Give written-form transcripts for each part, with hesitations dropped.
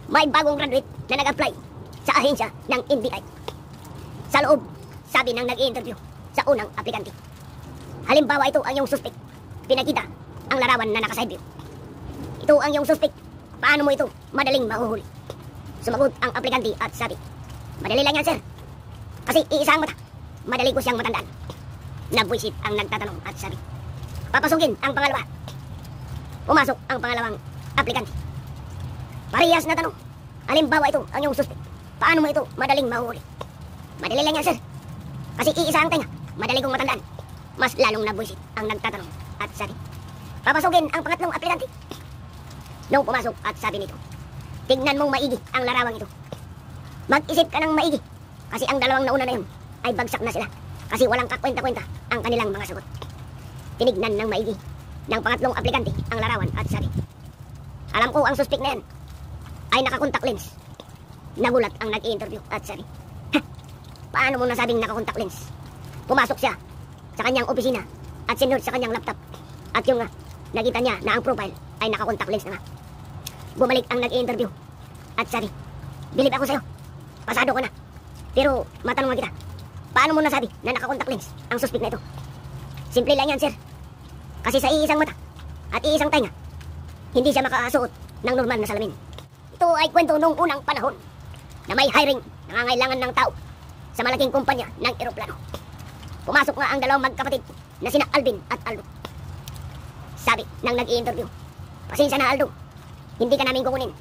may bagong graduate na nag-apply sa ahensya ng NBI. Sa loob, sabi ng nag-i-interview sa unang aplikante. Halimbawa, ito ang iyong suspect. Pinakita ang larawan na naka-side view. Ito ang iyong suspect. Paano mo ito madaling mahuhuli? Sumagot ang aplikante at sabi, madali lang yan, sir. Kasi iisa ang mata. Madali ko siyang matandaan. Nabwisit ang nagtatanong at sabi, papasukin ang pangalawa. Pumasok ang pangalawang aplikante. Parehas na tanong. Halimbawa, ito ang iyong suspect. Paano mo ito madaling mahuhuli? Madali lang yan, sir. Kasi iisa ang tenga. Madali kong matandaan. Mas lalong nabwisit ang nagtatanong at sabi, papasukin ang pangatlong aplikante. Nung pumasok at sabi nito, tignan mong maigi ang larawang ito. Mag-isip ka ng maigi. Kasi ang dalawang nauna na yun ay bagsak na sila. Kasi walang kakwenta-kwenta ang kanilang mga sagot. Tinignan ng maigi ng pangatlong aplikante ang larawan at sabi, alam ko ang suspect na yan ay naka-contact lens. Nagulat ang nag-i-interview at sabi, paano mo nasabing naka-contact lens? Pumasok siya sa kanyang opisina at sinurge sa kanyang laptop. At yung nakita niya na ang profile ay naka-contact lens na nga. Bumalik ang nag-i-interview at sabi, bilib ako sa'yo. Pasado ko na. Pero matanong kita, paano mo nasabi na naka-contact lens ang suspect na ito? Simple lang yan, sir. Kasi sa iisang mata at iisang tainga, hindi siya makasuot ng normal na salamin. Ito ay kwento noong unang panahon na may hiring nangangailangan ng tao sa malaking kumpanya ng eroplano. Pumasok nga ang dalawang magkapatid na sina Alvin at Aldo. Sabi ng nag-i-interview, pasensya na, Aldo, hindi ka namin kukunin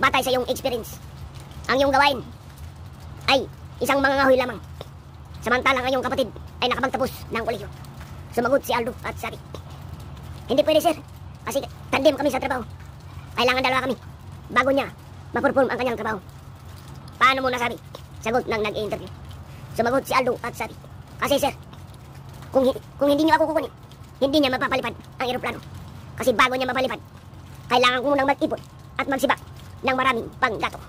batay sa iyong experience. Ang iyong gawain ay isang mangangahoy lamang. Samantalang ang iyong kapatid ay nakapagtapos ng kolehiyo. Sumagot si Aldo at sabi, hindi pwede, sir, kasi tandem kami sa trabaho. Kailangan dalawa kami bago niya ma-perform ang kanyang trabaho. Paano mo nasabi? Sagot ng nag-i-interview. Sumagot si Aldo at sabi, kasi sir, kung hindi niyo ako kukunin, hindi niya mapapalipad ang eroplano. Kasi bago niya mapalipad, kailangan ko munang mag-ipon at magsibak ng maraming panggato.